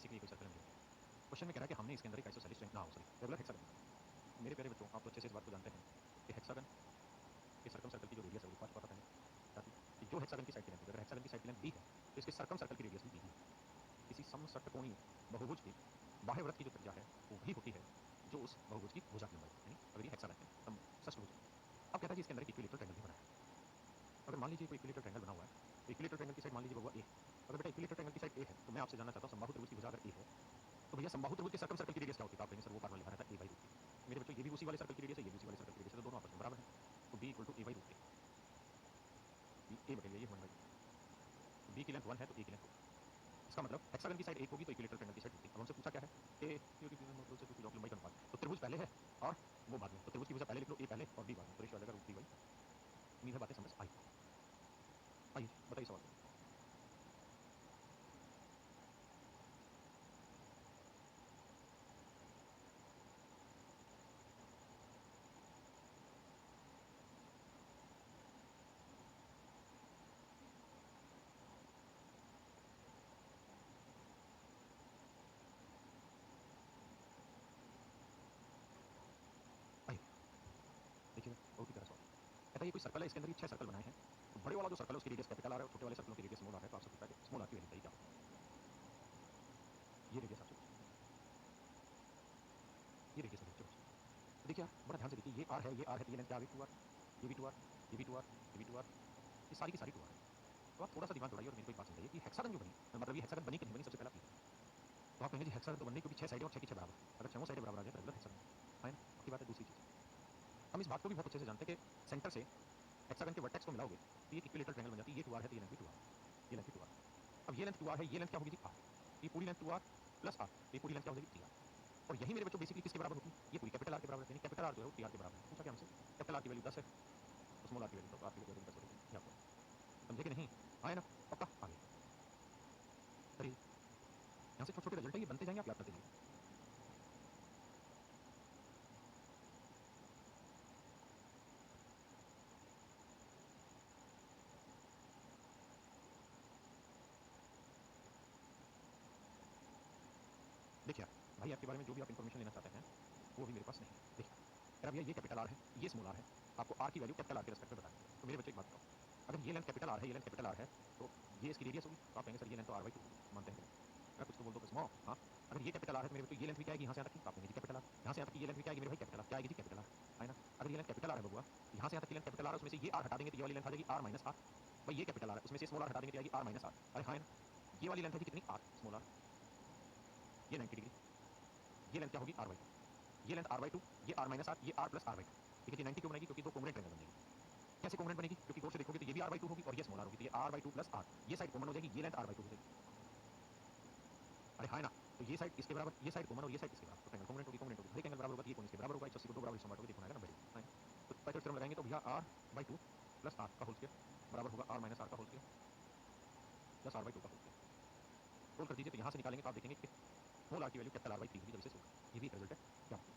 Basically कोई circle नहीं है। क्वेश्चन में कह रहा है कि हमने इसके अंदर एक आइसोसेलेस ना हो सॉरी रेगुलर हेक्सागन बनाया। मेरे प्यारे बच्चों, आप तो अच्छे से इस बात को जानते हैं कि हेक्सागन के सर्कम सर्कल की जो रेडियस है वो लिखवा चुका था पहले क्या थी कि जो हेक्सागन की साइड की लेंथ अगर हेक्सागन की साइड की लेंथ डी है तो इसके सर्कम सर्कल की रेडियस भी डी ही है। किसी समषटकोणीय बहुभुज के बाह्य वृत्त की जो त्रिज्या है वो वही होती है जो उस बहुभुज की भुजा की लंबाई है, यानी अगर ये हेक्सागन है षष्ठभुज है। अब कहता है जी इसके अंदर एक इक्विलेटरल ट्रायंगल भी बना है। अगर मान लीजिए कोई इक्विलेटरल ट्रायंगल बना हुआ है तो इक्विलेटरल ट्रायंगल की साइड मान लीजिए बबुआ ए है। अगर बेटा इक्विलेटरल ट्रायंगल की साइड ए है तो मैं आपसे जानना चाहता हूं समबाहु त्रिभुज की भुजा अगर ए है तो भैया समबाहु त्रिभुज के सर्कम सर्कल की रेडियस क्या होती है? तो आप कहेंगे सर वो फार्मूला लिखा रहता है a/√a। मेरे बच्चों ये भी उसी वाले सर्कल की रेडियस है, ये भी उसी वाले सर्कल की रेडियस है, तो दोनों आपस में बराबर है। तो b = a/√a, a/√a ये 1/√a। तो b की लेंथ 1 है तो a की लेंथ 2 है। इसका मतलब हेक्सागन की साइड 1 होगी तो इक्विलेटरल ट्रायंगल की साइड 2 थी। अब हमसे पूछा क्या है कि क्योंकि से कुछ लंबाई का अनुपात, तो त्रिभुज पहले है और वो बाद में, तो त्रिभुज की भुजा पहले लिख लो, a पहले और b बाद में, तो रेशियो आ जाएगा √3/। उम्मीद है बातें समझ आई। आइए बताइए सवाल को। आइए देखिएगा, बहुत ही प्यारा सवाल। कहता है ये कोई सर्कल है, इसके अंदर ये 6 सर्कल बनाए हैं। तो बड़े वाला जो सर्कल है उसकी रेडियस कैपिटल आर है और छोटे वाले सर्कलों की रेडियस स्मॉल आर है। तो आपसे पूछा है कि स्मॉल आर की वैल्यू बताइए क्या होगी? ये रेडियस आपसे पूछा है। ये रेडियस है बच्चों। तो देखिए यार बड़ा ध्यान से देखिए, ये आर है, ये आर है, तो ये लेंथ क्या आ गई 2r, ये भी 2r, ये भी 2r, ये भी 2r, ये सारी की सारी 2r है। तो आप थोड़ा-सा दिमाग दौड़ाइए और मेरी को एक बात समझाइए कि हेक्सागन जो बनी, मतलब ये हेक्सागन बनी कि नहीं बनी, सबसे पहला आप ये बताइए। तो आप कहेंगे जी हेक्सागन तो बन गई क्योंकि 6 साइडें और 6 की 6 बराबर। अगर छहों साइडें बराबर आ जाए तो रेगुलर हेक्सागन है ना? पक्की बात है। दूसरी चीज़, हम इस बात को भी बहुत अच्छे से जानते हैं कि सेंटर से हेक्सागन के वर्टेक्स को मिलाओगे तो ये एक इक्विलेटरल ट्रायंगल बन जाती है। ये 2r है तो ये लेंथ भी 2r है, ये लेंथ भी 2r है। अब ये लेंथ 2r है, ये लेंथ क्या होगी जी r। ये पूरी लेंथ 2r प्लस r, ये पूरी लेंथ क्या हो जाएगी 3r। और यही मेरे बच्चों बेसिकली किसके बराबर होती है? ये पूरी कैपिटल R के बराबर है, यानी कैपिटल R जो है वो 3r के बराबर है। पूछा क्या हमसे? कैपिटल R की वैल्यू 10 है तो स्मॉल r की वैल्यू तो r की वैल्यू 10 हो जाएगी। ये आपको समझे कि नहीं? आए ना? पक्का? आगे करिए। यहाँ से छोटे-छोटे रिजल्ट है, ये बनते जाएंगे, आप याद करते जाइए। देखिए यार, भाई आपके बारे में जो भी आप इन्फॉर्मेशन लेना चाहते हैं वो अभी मेरे पास नहीं है। देखिए यार भैया ये कैपिटल R है, ये स्मॉल r है, आपको r की वैल्यू कैपिटल R के रिस्पेक्ट में बतानी है। तो मेरे बच्चे एक बात बताओ, अगर ये लेंथ कैपिटल R है, ये लेंथ कैपिटल R है, तो ये इसकी रेडियस होगी। तो आप कहेंगे सर ये लेंथ तो r/2 होगी, मानते हैं कि नहीं? अरे कुछ तो बोल दो बस। हाँ, अगर ये कैपिटल R है तो मेरे बच्चों ये लेंथ भी क्या आएगी यहाँ से यहाँ तक की? तो आप कहेंगे जी कैपिटल R। यहाँ से यहाँ तक की ये लेंथ भी क्या आएगी मेरे भाई? Capital R। क्या आएगी जी? कैपिटल R, है ना? अगर ये लेंथ कैपिटल R है बबुआ, तो यहाँ से यहाँ तक की लेंथ कैपिटल R है, उसमें से ये r हटा देंगे तो ये वाली लेंथ आ जाएगी r - r। भाई ये कैपिटल R है, उसमें से स्मॉल r हटा देंगे तो आएगी r - r। अरे हाँ है ना? ये वाली लेंथ है जी कितनी? r स्मॉल r, ये 90 डिग्री। ये लेंथ क्या होगी? r/2। ये लेंथ r/2, ये r - r, ये r + r/2। ठीक है जी, 90 क्यों बनेगी? क्योंकि दो कॉन्ग्रुएंट ट्रायंगल बन जाएगी। कैसे कॉन्ग्रुएंट बनेगी? क्योंकि गौर से देखोगे तो ये भी r/2 होगी और ये स्मॉल r होगी, तो ये r/2 + r, ये साइड कॉमन हो जाएगी, ये लेंथ r/2 हो जाएगी। अरे हाँ है ना? तो ये साइड इसके बराबर, ये साइड कॉमन और ये साइड इसके बराबर, तो ट्रायंगल कॉन्ग्रुएंट होगी, कॉन्ग्रुएंट होगी। हर एक एंगल बराबर होगा तो ये कोण इसके बराबर होगा, 180 को 2 बराबर हिस्सों में बांटोगे तो ये कोण आएगा 90 डिग्री, है ना? तो पाइथागोरस थ्योरम लगाएंगे तो भैया r/2 + r का होल स्क्वायर बराबर होगा r - r का होल स्क्वायर प्लस r/2 का होल स्क्वायर। सोल्व कर दीजिए तो यहाँ से निकालेंगे तो आप देखेंगे कि स्मॉल r की वैल्यू कैपिटल R/3 होगी जब इसे सोल्व करेंगे। ये भी एक रिजल्ट है। क्या बात है?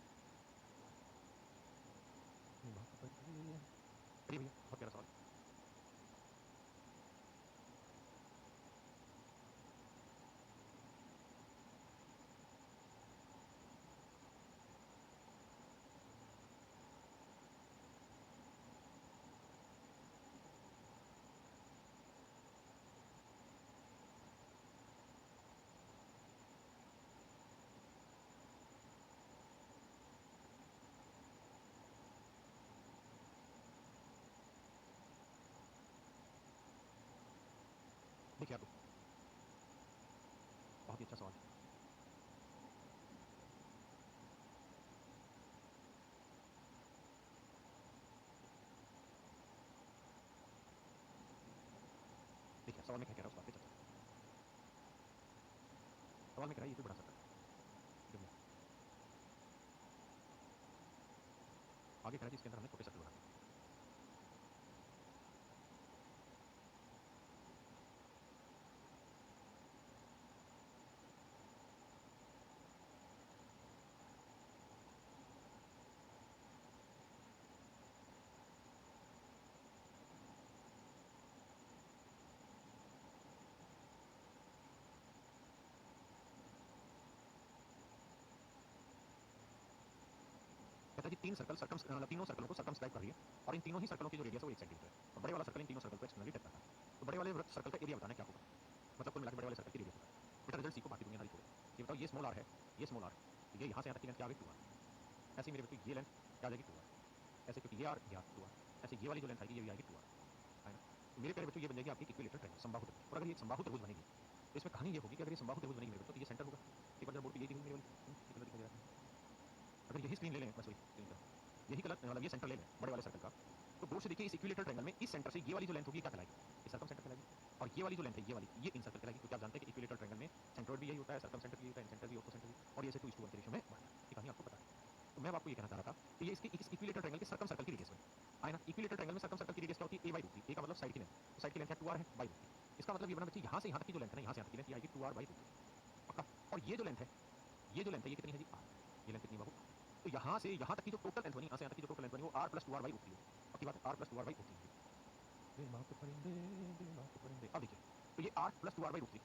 अपनी बात पर करिए भैया, बहुत प्यारा सवाल। देखिए आप, बहुत ही अच्छा सवाल है। देखिए सवाल में क्या कह रहा है उस बात पे चर्चा करते हैं। सवाल में कह रहा है ये कोई बड़ा सर्कल है, ठीक है भैया। आगे कह रहा है जी इसके अंदर हमने छोटे सर्कल बना दिए। कहता है जी तीन सर्कल तीनों सर्कलों को सर्कमस्क्राइब कर रही है और इन तीनों ही सर्कलों की जो रेडियस है वो 1 सेंटीमीटर है और बड़े वाला सर्कल इन तीनों सर्कल को एक्सटर्नली टच करता है। तो बड़े वाले सर्कल का एरिया बताना क्या होगा, मतलब कुल मिला के बड़े वाले सर्कल की रेडियस बताना है। बेटा रिजल्ट सीखो, बाकी दुनियादारी छोड़ो। ये बताओ ये स्मॉल आर है, ये स्मॉल आर, ये यहाँ से यहाँ तक की लेंथ क्या आ गई 2r। ऐसे ही मेरे बच्चों ये लेंथ क्या आ जाएगी 2r, ऐसे क्योंकि ये r 2r, ऐसे ये वाली जो लेंथ आएगी ये भी आएगी 2r, है ना। तो मेरे प्यारे बच्चों ये बन जाएगी आपकी इक्विलेटरल ट्रायंगल, समबाहु त्रिभुज। और अगर ये समबाहु त्रिभुज बनेगी तो इसमें कहानी ये होगी कि अगर ये समबाहु त्रिभुज बनेगी मेरे बच्चों तो ये सेंटर होगा। एक बार जरा बोर्ड पे ये चीज मेरे वाली कितना दिखाई दे रहा है। अगर यही स्क्रीन ले लें, बस वही स्क्रीन का यही कलर मतलब ये सेंटर ले लें बड़े वाले सर्कल का, तो गौर से देखिए इस इक्विलेटरल ट्रायंगल में इस सेंटर से ये वाली जो लेंथ होगी क्या कहलाएगी, ये सर्कम सेंटर कहलाएगी। और ये वाली जो लेंथ है ये वाली ये इन सर्कल कहलाएगी, क्योंकि आप जानते हैं कि इक्विलेटरल ट्रायंगल में सेंट्रोइड भी यही होता है, सर्कम सेंटर भी यही होता है, सेंटर भी ऑर्थो सेंटर भी, और ये से 2:1 के रेशियो में बढ़ता है। ये कहानी आपको पता है। तो मैं आपको ये कहना चाह रहा था कि ये इसकी इक्विलेटरल ट्रायंगल के सर्कम सर्कल की रेडियस बनी है ना। इक्विलेटरल ट्रायंगल में सर्कम सर्कल की रेडियस क्या होती है, a/√3। a का मतलब साइड की लेंथ, तो साइड की लेंथ है 2r है /√3। इसका मतलब ये बना बच्चे यहाँ से यहाँ तक की जो लेंथ है ना, यहाँ से यहाँ तक की लेंथ ये आएगी 2r/√3 पक्का। और ये जो लेंथ है, ये जो लेंथ है ये कितनी है जी r, ये लेंथ कितनी बाबू, तो यहाँ से यहाँ तक की जो टोटल लेंथ बनी, यहाँ से यहाँ तक की जो टोटल लेंथ बनी वो r + 2r/√3 होगी। पक्की बात है, r + 2r/√3 होगी। अब देखिए तो ये r + 2r/√3,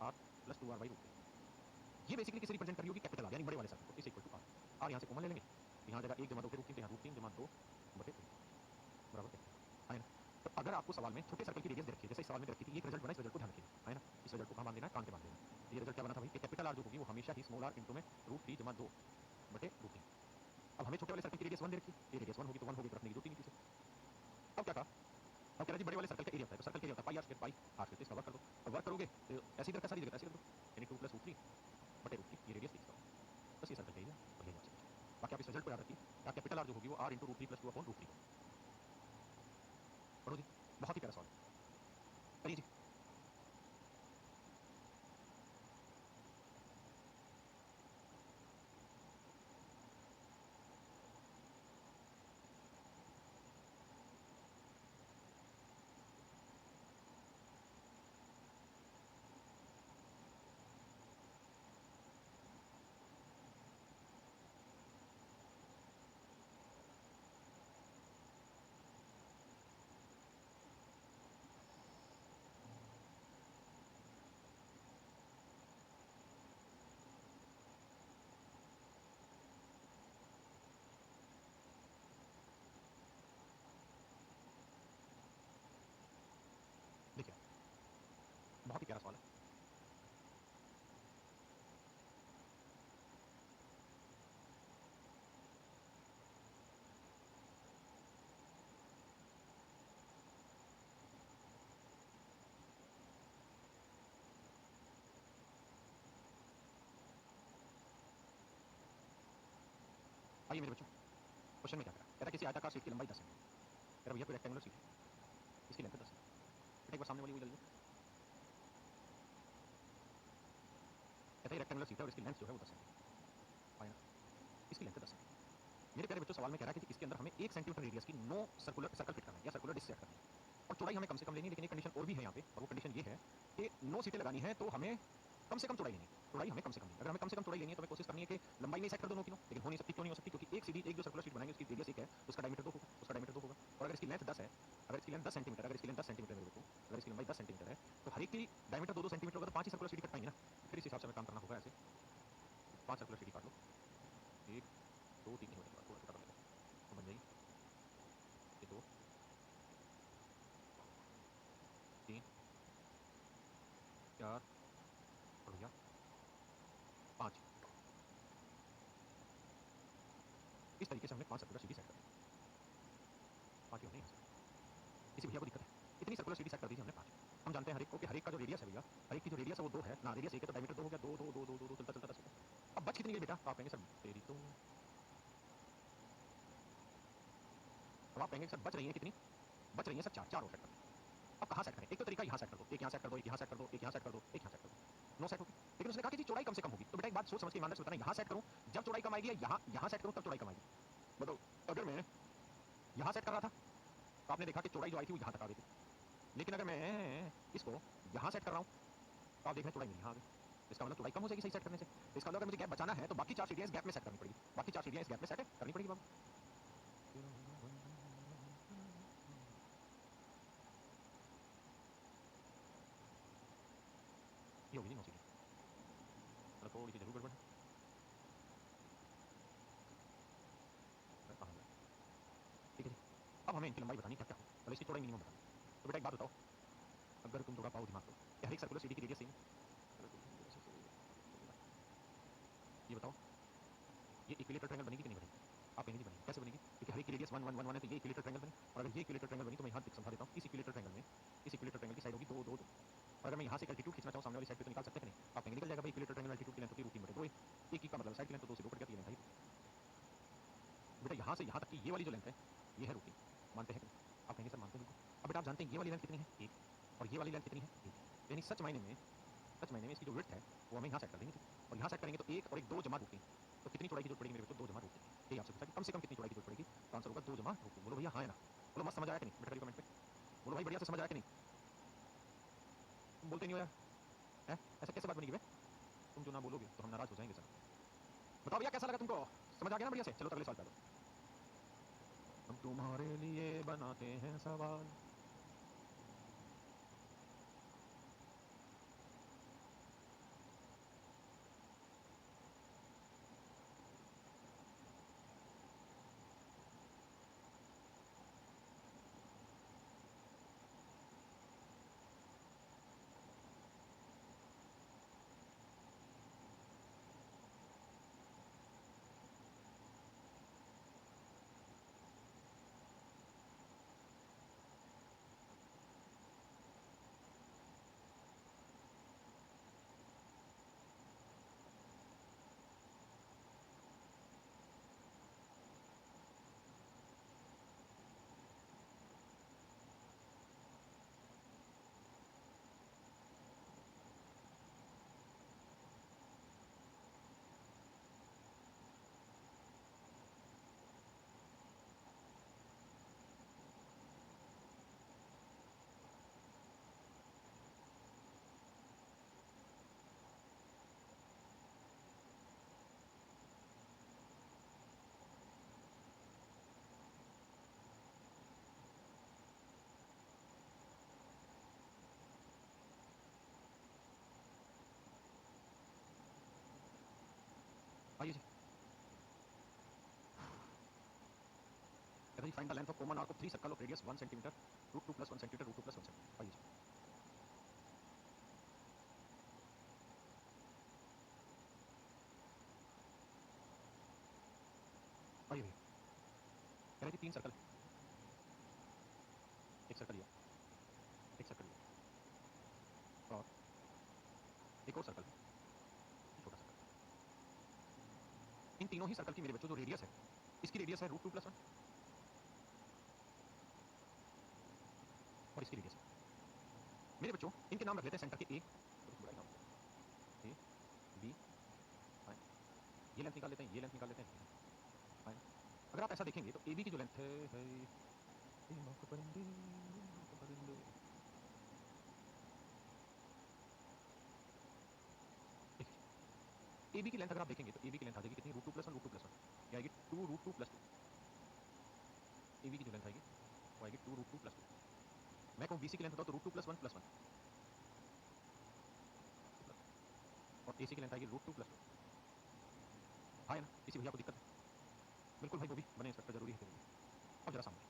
r + 2r/√3 ये बेसिकली किसे रिप्रेजेंट कर रही होगी, कैपिटल आर यानी बड़े वाले सर्कल को, is equal to r। r यहाँ से कॉमन ले लेंगे तो यहाँ जगह 1 + 2 के √3 तो यहाँ √3 + 2/3 बराबर कैपिटल है ना। तो अगर आपको सवाल में छोटे सर्कल की रेडियस दे रखी है, जैसे इस सवाल में दे रखी थी, ये एक रिजल्ट बना, इस रिजल्ट को ध्यान रखिएगा, है ना। इस रिजल्ट को कहाँ बांध देना है, कान पे बांध देना है। तो ये रिजल्ट क्या बना था भाई कि कैपिटल आर जो होगी वो हमेशा ही स्मॉल आर इंटू में √3 + 2/√3। अब हमें छोटे वाले सर्कल की रेडियस 1 दे रखी है, ये रेडियस 1 होगी तो 1 होगी तो रखने की जरूरत ही नहीं थी। अब क्या कहा, अब कह रहा जी बड़े वाले सर्कल का एरिया होता है, तो सर्कल का एरिया होता है πr², इसका वर्क कर दो। अब वर्क करोगे तो ऐसी तरह सारी जगह ऐसे कर दो, यानी 2 + √3/√3 ये रेडियस लिख दो, बस ये सर्कल का एरिया और यही आपसे पूछा। बाकी आप इस रिजल्ट को याद रखिए, क्या कैपिटल आर जो होगी वो r इंटू √3 + 2/√3 होगी। पढ़ो जी, बहुत ही प्यारा सवाल है, करिए जी। देखिए बहुत ही प्यारा सवाल है। आइए मेरे बच्चों, क्वेश्चन में क्या करा, कहता है किसी आयताकार शीट की लंबाई 10 सेंटीमीटर, कह रहा भैया कोई रेक्टेंगुलर शीट है, इसकी लेंथ है 10 सेंटीमीटर। एक बार सामने वाली वही ले लो, कहता है रेक्टेंगुलर शीट है और इसकी लेंथ जो है वो 10 सेंटीमीटर, है ना, इसकी लेंथ है 10 सेंटीमीटर। मेरे प्यारे बच्चों सवाल में कह रहा है कि इसके अंदर हमें 1 सेंटीमीटर रेडियस की 9 सर्कल फिट करना है या सर्कुलर डिस्क सेट करनी है, और चौड़ाई हमें कम से कम लेनी है, लेकिन एक कंडीशन और भी है यहाँ पे, और वो कंडीशन ये है कि 9 सीटें लगानी है तो हमें कम से कम चौड़ाई लेनी है, चौड़ाई हमें कम से कम लेनी है। अगर हमें कम से कम चौड़ाई लेनी है तो हमें कोशिश करनी है कि लंबाई नहीं सेट कर दो 9 की 9, लेकिन हो नहीं सकती, क्यों नहीं हो सकती, क्योंकि एक सीधी एक जो सर्कुलर शीट बनाएंगे उसकी रेडियस 1 है तो उसका डायमीटर 2 होगा, उसका डायमीटर 2 होगा। और अगर इसकी लेंथ 10 है, अगर इसकी लेंथ 10 सेंटीमीटर, अगर इसकी लेंथ 10 सेंटीमीटर मेरे बच्चों, अगर इसकी लंबाई 10 सेंटीमीटर है तो हर एक की डायमीटर 2-2 सेंटीमीटर होगा, तो 5 ही सर्कुलर शीट कट पाएंगे ना। फिर इस हिसाब से हमें काम करना होगा ऐसे, 5 सर्कुलर शीट काट लो, 1 2 3 नहीं हो जाएगा, थोड़ा छोटा कर लेते हैं तो बन जाएगी ये 2 3 4 और भैया 5। इस तरीके से हमने 5 सर्कुलर सीढ़ी सेट कर दी, 5 ही हमने यहाँ से, इसी भैया को दिक्कत है, इतनी सर्कुलर सीढ़ी सेट कर दी थी हमने 5। हम जानते हैं हर एक को कि हर एक का जो रेडियस है भैया, हर एक की जो रेडियस है वो 2 है ना, रेडियस 1 है तो डायमीटर 2 हो गया, 2 2 2 2 2 2 चलता चलता 10 हो गया। अब बच कितनी गई बेटा, तो आप कहेंगे सर तेरी तो, अब आप कहेंगे सर बच रही है कितनी, बच रही है सर 4, 4 और सेट कर दो। अब कहाँ सेट करें, एक तो तरीका यहाँ सेट कर दो, एक यहाँ सेट कर दो, एक यहाँ सेट कर दो, एक यहाँ सेट कर दो, एक यहाँ सेट कर दो, 9 सेट होगी। लेकिन उसने कहा कि जी चौड़ाई कम से कम होगी, तो बेटा एक बात सोच समझ के ईमानदारी से बताना, यहाँ सेट करूँ जब चौड़ाई कम आएगी या यहाँ सेट करूँ तब चौड़ाई कम आएगी, बताओ। अगर मैं यहाँ सेट कर रहा था तो आपने देखा कि चौड़ाई जो आई थी वो यहाँ तक आ गई थी, लेकिन अगर मैं इसको यहाँ सेट कर रहा हूँ तो आप देख रहे हैं चौड़ाई मेरी यहाँ आ गई, इसका मतलब चौड़ाई कम हो जाएगी सही सेट करने से। इसका मतलब अगर मुझे गैप बचाना है तो बाकी 4 सीढ़ियाँ इस गैप में सेट करनी पड़ेगी, बाकी 4 सीढ़ियाँ इस गैप में सेट करनी पड़ेगी बाबू। ये होगी जी 9 सीढ़ियाँ, मतलब थोड़ी सी जरूर गड़बड़ है, अब हमें इनकी लंबाई बतानी क्या क्या हो, पहले इसकी चौड़ाई मिनिमम बतानी। तो बेटा एक बात बताओ, अगर तुम थोड़ा पाओ दिमाग तो क्या हर एक सर्कुलर सीडी की रेडियस सेम है? ये बताओ, ये इक्विलेटरल ट्रायंगल बनेगी कि नहीं बनेगी? आप कहेंगे जी बनेगी। कैसे बनेगी? क्योंकि हर एक की रेडियस 1 1 1 1 है, तो ये इक्विलेटरल ट्रायंगल बनी। और अगर ये इक्विलेटरल ट्रायंगल बनी तो मैं यहाँ समझा देता हूँ। इस इक्विलेटरल ट्रायंगल में, इस इक्विलेटरल ट्रायंगल की साइड होगी 2 2 2। और अगर मैं यहाँ से एक एल्टीट्यूड खींचना चाहूँ सामने वाली साइड पे, तो निकाल सकते हैं कि नहीं? आप कहेंगे निकल जाएगा भाई, इक्विलेटरल ट्रायंगल एल्टीट्यूड की लेंथ होती है √3/2। एक का मतलब साइड की लेंथ, तो 2 से 2 कट गया, तो ये लेंथ आई 2। बेटा यहाँ से यहाँ तक की ये वाली जो लेंथ है, ये है √3। मानते हैं कि नहीं? आप कहेंगे सर मानते हैं बिल्कुल। अब बेटा आप जानते हैं ये वाली लेंथ कितनी है? 1। और ये वाली लेंथ कितनी है? 1। यानी सच मायने में इसकी जो विड्थ है वो हमें यहाँ सेट कर देंगे। और यहाँ सेट करेंगे तो 1 और 1 2 जमा √3। तो कितनी चौड़ाई की जरूरत पड़ेगी मेरे बच्चों? 2 जमा √3। यही आपसे पूछा कि कम से कम कितनी चौड़ाई की जरूरत पड़ेगी, तो आंसर होगा 2 जमा √3। बोलो भैया हाँ है ना? बोलो मस्त समझ आया कि नहीं? बेटा करिए कमेंट पे। बोलो भाई बढ़िया से समझ आया कि नहीं? तुम बोलते नहीं हो यार, है ऐसा कैसे बात बनेगी बे? तुम जो ना बोलोगे तो हम नाराज हो जाएंगे सर। बताओ भैया कैसा लगा तुमको? समझ आ गया ना बढ़िया से? चलो तो अगले सवाल पे आ जाओ। हम तुम्हारे लिए बनाते हैं सवाल। आइए जी, कहते हैं find the length of common arc of 3 circle of radius 1 centimetre √2 + 1 centimetre √2 + 1 centimetre. आइए जी, आइए भैया। कह रहे जी 3 सर्कल है, एक सर्कल लिया, एक सर्कल लिया, और एक और सर्कल है, छोटा सर्कल। इन तीनों ही सर्कल की मेरे बच्चों जो रेडियस है, इसकी रेडियस है √2 + 1 और इसकी रेडियस है। मेरे बच्चों इनके नाम रख लेते हैं सेंटर के ए, तो कुछ बुरा ही नाम ए बी, ये लेंथ निकाल लेते हैं, ये लेंथ निकाल लेते हैं, फाइन। अगर आप ऐसा देखेंगे तो ए बी की जो लेंथ है परिंदे परिंदे, ए बी की लेंथ अगर आप देखेंगे तो ए बी की लेंथ आ जाएगी कितनी? √2 + 1 √2 + 1, ये आएगी 2 √2 + 2। ए बी की जो लेंथ आएगी वो आएगी 2 √2 + 2। मैं कहूँ बी सी की लेंथ बताओ तो √2 + 1 + 1, और ए सी की लेंथ आएगी √2 + 2। हाँ है ना? किसी भैया को दिक्कत है? बिल्कुल भाई, वो भी बने इंस्पेक्टर जरूरी है तेरे लिए। अब जरा सामने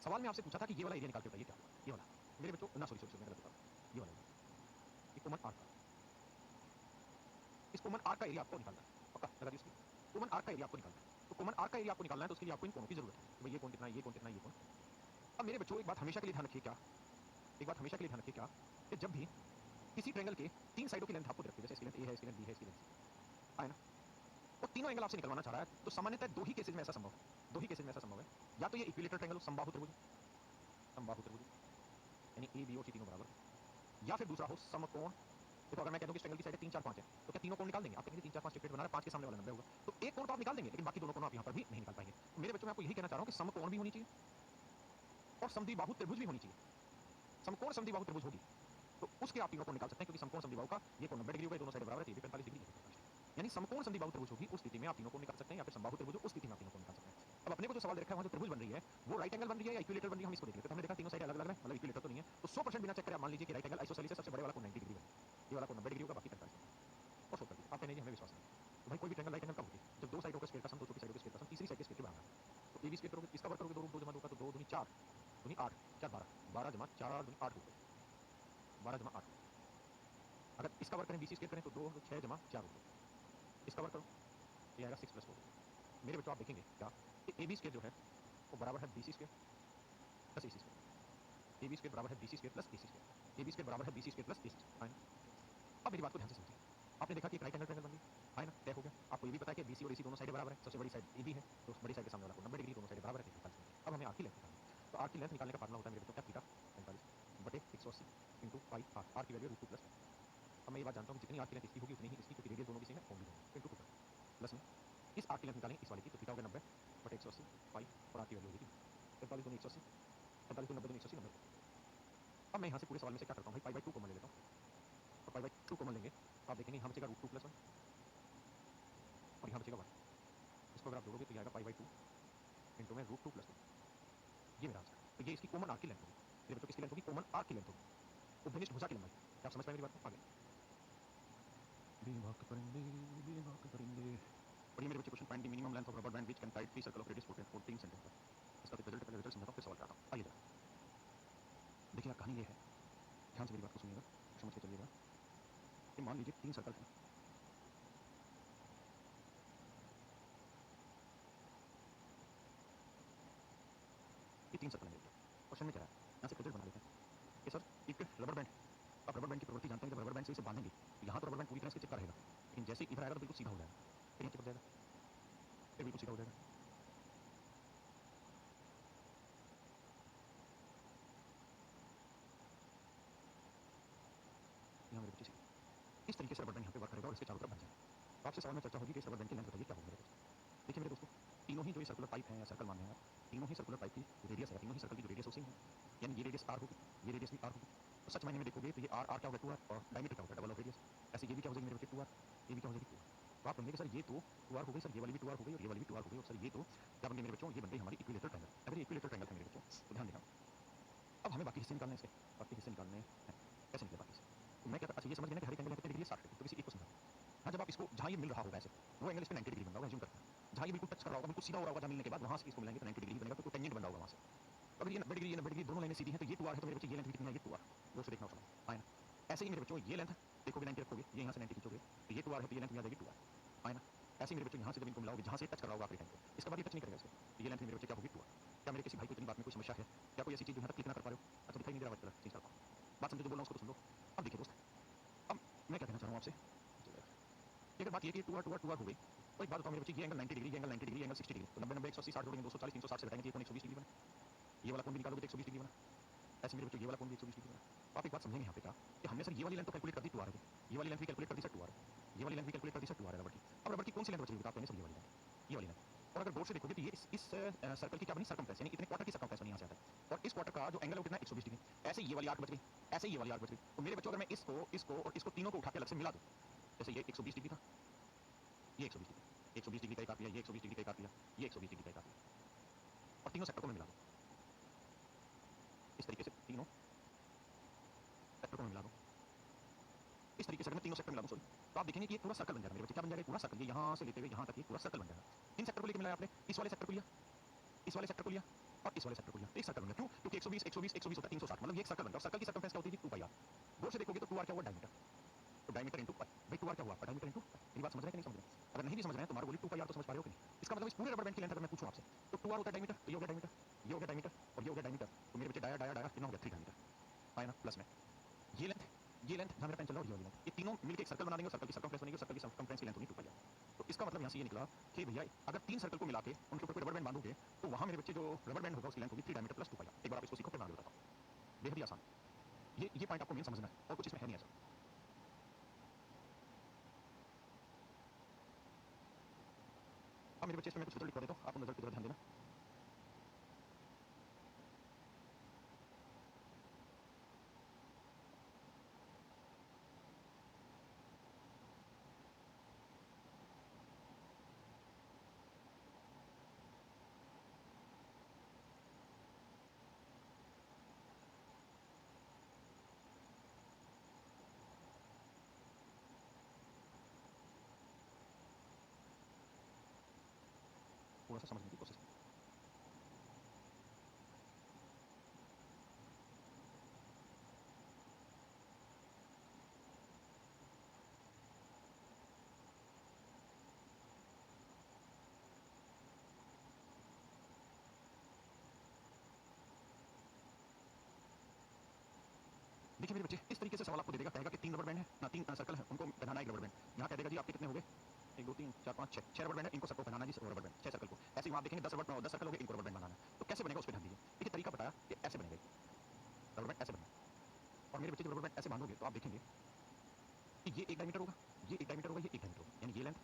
सवाल में आपसे पूछा था कि ये वाला एरिया निकाल के बताइए क्या होगा। ये वाला मेरे बच्चों ना, सॉरी सॉरी मैं गलत बता रहा हूँ। ये वाला एरिया, कॉमन आर्क का, इस कॉमन आर्क का एरिया आपको निकालना है। पक्का लगा दी उसकी? कॉमन आर्क का एरिया आपको निकालना है। तो कॉमन आर्क का एरिया आपको निकालना है, तो उसके लिए आपको इन कोणों की जरूरत है कि भाई ये कोण कितना है, ये कोण कितना है, ये कोण। अब मेरे बच्चों एक बात हमेशा के लिए ध्यान रखिए क्या, एक बात हमेशा के लिए ध्यान रखिए क्या, कि जब भी किसी ट्रायंगल के 3 साइडों की लेंथ आपको दे रखी है, जैसे इसकी लेंथ ए है, इसकी लेंथ बी है, इसकी लेंथ सी है ना, और तीनों एंगल आपसे निकलवाना चाह रहा है, तो सामान्यतः दो ही केसेस में ऐसा संभव है, दो ही केसेस में ऐसा संभव है। या तो ये इक्विलेटरल ट्रायंगल हो, समबाहु त्रिभुज, समबाहु त्रिभुज यानी ए बी और सी तीनों बराबर, या फिर दूसरा हो समकोण। देखो अगर मैं कह दूं कि इस ट्रायंगल की साइड 3 4 5 है, तो क्या तीनों कोण निकाल देंगे? आप कहेंगे 3 4 5 स्ट्रेट बना रहा है, 5 के सामने वाला 90 होगा, तो एक कोण तो आप निकाल देंगे, लेकिन बाकी दोनों कोण आप यहां पर भी नहीं निकाल पाएंगे। तो मेरे बच्चों मैं आपको यही कहना चाह रहा हूं कि समकोण भी होनी चाहिए और समद्विबाहु त्रिभुज भी होनी चाहिए। समकोण समद्विबाहु त्रिभुज होगी तो उसके आप तीनों कोण निकाल सकते हैं, क्योंकि समकोण समद्विबाहु का ये कोण 90 डिग्री होगा, दोनों साइड बराबर है, ये भी 45 डिग्री, ये भी 45 डिग्री। यानी समकोण समद्विबाहु त्रिभुज होगी, उस स्थिति में आप तीनों कोण निकाल सकते हैं, या फिर समबाहु त्रिभुज उस स्थिति में आप तीनों कोण निकाल सकते हैं। अब अपने को जो सवाल देखा है, वहां जो त्रिभुज बन रही है वो राइट एंगल बन रही है या इक्विलेटरल बन रही है, हम इसको देख लेते हैं। हमने देखा तीनों साइड अलग अलग है, मतलब इक्विलेटर तो नहीं है, तो 100% बिना चेक करे आप मान लीजिए कि राइट एंगल आइसोसेलेस है, सबसे बड़े वाला कोण 90 डिग्री है, ये वाला कोण 90 डिग्री होगा, बाकी 45 डिग्री, और सोल्व कर दीजिए। आप कहेंगे हमें विश्वास नहीं। तो भाई कोई भी ट्रायंगल राइट एंगल कब होती है? जब दो साइडों के स्क्वायर का सम, दो छोटी साइडों के स्क्वायर का सम तीसरी साइड के स्क्वायर के बराबर है। तो ए बी स्क्वायर करोगे, इसका वर्क करोगे, 2 रूट 2 जमा 2 का तो 2 दूनी 4, दूनी 8, 4 12, 12 जमा 4 दूनी 8 रूट 2, 12 जमा 8। अगर इसका वर्क करें बी सी स्क्वायर करें तो 2 6 जमा 4 रूट 2, इसका वर्क करो ये आएगा 6 प्लस 4। मेरे बच्चों आप देखेंगे क्या कि ए बी स्क्वायर जो है वो बराबर है B C square plus A C square, A B square बराबर है B C square plus A C square, A B square बराबर है B C square plus A C square, है ना। अब मेरी बात को ध्यान से समझिए, आपने देखा कि एक राइट एंगल ट्रायंगल बन गई, है ना, तय हो गया। आपको ये भी पता है कि बीसी और एसी दोनों साइड बराबर है, सबसे बड़ी साइड ए बी है तो उस बड़ी साइड के सामने वाला कोण 90 डिग्री, दोनों साइड बराबर है। अब हमें आर की लेंथ निकालनी है, तो आर की लेंथ निकालने का फार्मूला होता है मेरे बच्चों क्या, थीटा 45 बटे 180 इंटू पाई आर, आर की वैल्यू √2 प्लस। अब मैं ये बात जानता हूँ कि जितनी आर की लेंथ इसकी होगी उतनी ही इसकी, क्योंकि रेडियस दोनों की सेम है, कोण भी दोनों इंटू 2 प्लस में इस आर की लेंथ निकालेंगे इस वाले की, तो थीटा हो गया 90 बटे 180 पाई और आर की वैल्यू होगी 45 दूनी 180, 45 दूनी 90 दूनी 180, 90। अब मैं यहाँ से पूरे सवाल में से क्या करता हूँ भाई, पाई बाई 2 कॉमन ले लेता हूँ, और पाई बाई 2 कॉमन लेंगे तो आप देखेंगे यहाँ बचेगा √2 प्लस 1 और यहाँ बचेगा 1। इसको अगर आप जोड़ोगे तो ये आएगा पाई बाई 2 इंटू में √2 प्लस 1, ये मेरा आंसर है। तो ये इसकी कॉमन आर की लेंथ होगी, मेरे बच्चों किसकी लेंथ होगी, कॉमन आर की लेंथ होगी, उपनिष्ठ भुजा की लंबाई। क्या आप समझ पाए मेरी बात को? आगे बेबाक परिंदे, बेबाक परिंदे। और ये मेरे बच्चे question, find the minimum length of rubber band which can tight 3 circle of radius 14 centimetre. इसका रिजल्ट पहले रिजल्ट समझाता हूँ फिर सवाल कराता हूँ। आइए जरा देखिए यार, कहानी ये है, ध्यान से मेरी बात को सुनिएगा, समझ के चलिएगा। कि मान लीजिए 3 सर्कल हैं, ये 3 सर्कल है मेरे बच्चों। क्वेश्चन में क्या है, यहाँ से प्रोजेक्ट बना लेते हैं कि सर एक रबर बैंड, आप रबर बैंड की प्रवृत्ति जानते हैं, जब रबर बैंड से इसे बांधेंगे तो यहाँ तो रबर बैंड पूरी तरह से चिपका रहेगा, लेकिन जैसे इधर आएगा तो बिल्कुल सीधा हो जाएगा, फिर यहाँ चिपक जाएगा, फिर बिल्कुल सीधा हो जाएगा। यहाँ मेरे बच्चे इस तरीके से रबर बैंड यहाँ पे वर्क करेगा और इसके चारों तरफ बन जाएगा। तो आपसे सवाल में चर्चा होगी कि इस रबर बैंड की लेंथ बताइए क्या होगी मेरे दोस्तों। देखिए मेरे दोस्तों, तीनों ही जो ये सर्कुलर पाइप है या सर्कल मान रहे हैं आप, तीनों ही सर्कुलर पाइप की जो रेडियस है, तीनों ही सर्कल की जो रेडियस सेम है, यानी ये रेडियस आर होगी, ये रेडियस भी आर होगी। तो सच मायने में देखोगे तो ये आर आर क्या होगा 2r, और डायमीटर क्या होगा डबल ऑफ रेडियस। ऐसे ये भी क्या हो जाएगी मेरे बच्चे 2r, ये भी क्या हो जाएगी 2r। तो आप कहेंगे कि सर ये तो 2r हो गई, सर ये वाली भी 2r हो गई और ये वाली भी 2r हो गई, और सर ये तो क्या बन गई मेरे बच्चों, ये बन गई हमारी इक्विलेटरल ट्रायंगल। अगर ये इक्विलेटरल ट्रायंगल है मेरे बच्चों तो ध्यान देना, अब हमें बाकी हिस्से निकालने हैं, इसके बाकी हिस्से निकालने हैं। कैसे निकले बाकी हिस्से, तो मैं क्या, अच्छा ये समझ गए ना कि हर एक एंगल कितनी डिग्री है, 60 डिग्री। तो किसी एक को समझा, हाँ जब आप इसको जहाँ ये मिल रहा होगा ऐसे, वो एंगल इस पे 90 डिग्री बन रहा होगा, एज्यूम करते हैं जहाँ ये बिल्कुल टच कर रहा होगा, बिल्कुल सीधा हो रहा होगा, जहाँ मिलने के बाद वहाँ से इसको मिलाएंगे तो 90 डिग्री बनेगा, तो टेंजेंट बन रहा होगा वहाँ से। तो अगर ये 90 डिग्री, ये 90 डिग्री दोनों लाइनें सीधी हैं, तो ये 2r है, तो मेरे बच्चे ये लेंथ भी कितनी है, ये 2r, वो से देखना समझ आए ना। ऐसे ही मेरे बच्चों ये लेंथ देखोगे 90 रखोगे, ये यहाँ से 90 खींचोगे तो ये 2r है, तो ये लेंथ भी आ जाएगी 2r, आए ना। ऐसे ही मेरे बच्चों यहाँ से जब इनको मिलाओगे, जहाँ से टच कर रहा होगा आखिरी टाइम पे, इसके बाद ये टच नहीं करेगा इसको, तो ये लेंथ मेरे बच्चे क्या होगी 2r। क्या मेरे किसी भाई को इतनी बात में कोई समस्या है, क्या कोई ऐसी चीज जो यहाँ तक क्लिक ना कर पा रहे हो? अच्छा दिखाई नहीं दे रहा, कलर चेंज करता हूँ, बात समझो जो बोल रहा हूँ उसको तो सुन लो। अब देखिए दोस्त, अब मैं क्या कहना चाह रहा हूँ आपसे, अगर बात ये कि 2r हो गई, तो एक बात बताओ मेरे बच्चे, ये एंगल 90 डिग्री, ये एंगल 90 डिग्री, ये एंगल 60 डिग्री, तो 90 90 180 60 जोड़ेंगे 240, 360 से घटाएंगे तो ये कोण 120 डिग्री बना। ये वाला कोण भी निकालोगे तो 120 डिग्री बना। ऐसे मेरे बच्चों ये वाला कोण भी 120 डिग्री बना। तो आप एक बात समझेंगे यहाँ पे क्या, कि हमने सर ये वाली लेंथ तो कैलकुलेट कर दी 2r है, ये वाली लेंथ भी कैलकुलेट कर दी सर 2r, ये वाली लेंथ भी कैलकुलेट कर दी सर 2r है रबर की। अब रबर की कौन सी लेंथ बच रही है बताओ, सर ये वाली लेंथ, ये वाली लेंथ। और अगर गौर से देखोगे तो ये इस सर्कल की क्या बनी, सर्कमफ्रेंस, यानी इतने क्वार्टर की सर्कमफ्रेंस बनी यहाँ से आता है, और इस क्वार्टर का जो एंगल है वो कितना 120 डिग्री। ऐसे ये वाली आर्क बच गई, ऐसे ये वाली आर्क बच गई। तो मेरे बच्चों अगर मैं इसको और इसको तीनों को उठा के अलग से मिला दूं, जैसे ये 120 डिग्री था, ये 120 डिग्री, 120 डिग्री का एक आर्क लिया, ये 120 डिग्री का एक आर्क लिया, ये 120 डिग्री का एक आर्क लिया, और तीनों सेक्टर को मैं मिला दूं इस तरीके से, तीनों सेक्टर को मैं मिला दूं इस तरीके से, अगर मैं तीनों सेक्टर मिला दूं सॉरी, तो आप देखेंगे कि एक पूरा सर्कल बन जाएगा मेरे बच्चे। क्या बन जाएगा, पूरा सर्कल, ये यहाँ से लेते हुए यहाँ तक ये पूरा सर्कल बन जाएगा। इन सेक्टर को लेकर मिलाया आपने, इस वाले सेक्टर को लिया, इस वाले सेक्टर को लिया और इस वाले सेक्टर को लिया, तो एक सर्कल बन गया। क्यों? क्योंकि 120 120 120 होता है 360, मतलब ये एक सर्कल बन गया, और सर्कल की सर्कमफ्रेंस क्या होती है 2 पाई आर। गौर से देखोगे तो 2r क्या हुआ, डायमीटर, तो डायमीटर इंटू पाई, भाई 2r क्या हुआ आपका, डायमीटर इंटू पाई। मेरी बात समझ रहे हैं कि नहीं समझ रहे? अगर नहीं भी समझ रहे हैं तो हमारा बोली 2 पाई आर तो समझ पा रहे हो कि नहीं? इसका मतलब इस पूरे रबर बैंड की लेंथ अगर मैं पूछूं आपसे, तो 2r होता है डायमीटर, तो ये हो गया डायमीटर, ये हो गया डायमीटर और ये हो गया डायमीटर, तो मेरे बच्चे डाया डाया डाया कितना हो गया 3 डायमीटर, आया ना, प्लस में ये लेंथ, ये लेंथ जहां मेरा पेन चल रहा है और ये वाली लेंथ, ये तीनों मिलकर एक सर्कल बना देंगे और सर्कल की सर्कमफ्रेंस बनेगी और सर्कल की सर्कमफ्रेंस की लेंथ होगी 2 पाई आर। तो इसका मतलब यहां से ये निकला कि भैया अगर 3 सर्कल को मिला के उनके ऊपर कोई रबर बैंड बांधोगे तो वहां मेरे बच्चे जो रबर बैंड होगा उसकी लेंथ होगी 3 डायमीटर प्लस 2 पाई आर। एक बार आप इसको सीखो फिर मैं आगे बताता हूं, बेहद ही आसान, ये पॉइंट आपको मेन समझना है और कुछ इसमें है नहीं ऐसा। अब मेरे बच्चे इसमें मैं कुछ लिखवा देता हूं, आप नजर की तरफ ध्यान देना। थोड़ा सा समझने की कोशिश करें। बच्चे इस तरीके से सवाल आपको दे देगा, कहेगा कि 3 रबर बैंड है ना, 3 सर्कल है, उनको बनाना एक रबर बैंड। यहाँ कह देगा जी आपके कितने हो गए, 1 2 3 4 5 6 6 रबर बैंड है, इनको सबको बनाना जी रबर बैंड 6 सर्कल को। ऐसे ही वहाँ देखेंगे 10 सर्कल हो गए, इनको रबर बैंड बनाना है। तो कैसे बनेगा उस पर ध्यान दीजिए। देखिए तरीका बताया कि ऐसे बनेगा, रबर बैंड ऐसे बनेगा। और मेरे बच्चे जब रबर बैंड ऐसे बांधोगे तो आप देखेंगे कि ये 1 डायमीटर होगा, ये 1 डायमीटर होगा, ये 1 डायमीटर होगा, यानी ये length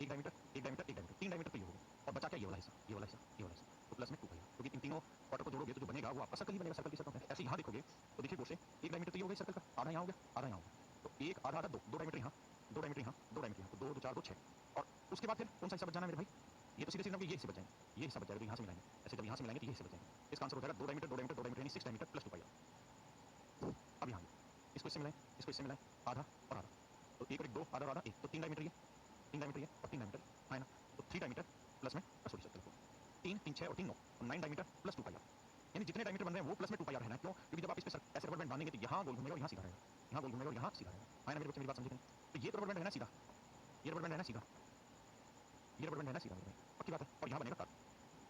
1 diameter 1 diameter 1 diameter 3 diameter तो ये हो गया। और बचा क्या, ये वाला हिस्सा, ये वाला हिस्सा, ये वाला हिस्सा, तो प्लस में 2 पाई, क्योंकि इन तीनों क्वार्टर को जोड़ोगे तो जो बनेगा वो आपका सर्कल ही बनेगा, सर्कल की सतह है। ऐसे यहाँ देखोगे तो देखिए से 1 डायमीटर तो ये हो गया सर्कल का, आधा यहाँ हो गया, आधा यहाँ हो गया, तो 1 आधा आधा 2 डायमीटर यहाँ, 2 डायमीटर यहाँ, 2 डायमीटर यहाँ, तो 2 2 4 2 6। और उसके बाद फिर कौन सा हिस्सा बच जाना है मेरे भाई, ये तो सीधे सीधे ये हिस्से बच जाएंगे, ये हिस्सा बच जाएगा, तो यहाँ से मिलाएंगे, ऐसे जब यहाँ से मिलाएंगे तो ये हिस्से बच जाएंगे। इसका आंसर हो जाएगा 2 डायमीटर 2 डायमीटर 2 डायमीटर यानी 6 डायमीटर प्लस 2 पाई। अब यहाँ इसको इससे मिलाएं, इसको इससे मिलाएं, आधा और आधा, तो 1 और 1 2, आधा और आधा 1, तो 3 डायमीटर ये, 3 डायमीटर ये और 3 डायमीटर है ना, तो 3 डायमीटर प्लस में सॉरी चलो 3 3 6 और 3 9, तो 9 डायमीटर प्लस 2 पाई आर, यानी जितने डायमीटर बन रहे हैं वो प्लस में 2 पाई आर रहना है। क्यों, क्योंकि जब आप इस पे ऐसे रबर बैंड बांधेंगे तो यहाँ गोल घूमेगा और यहाँ सीधा रहेगा, यहाँ गोल घूमेगा और यहाँ सीधा रहेगा, है ना मेरे बच्चे, मेरी बात समझे नहीं। तो ये तो रबर बैंड है ना सीधा, ये रबर बैंड है ना सीधा, ये रबर बैंड है ना सीधा मेरे भाई, पक्की बात है। और यहाँ बनेगा कर्व,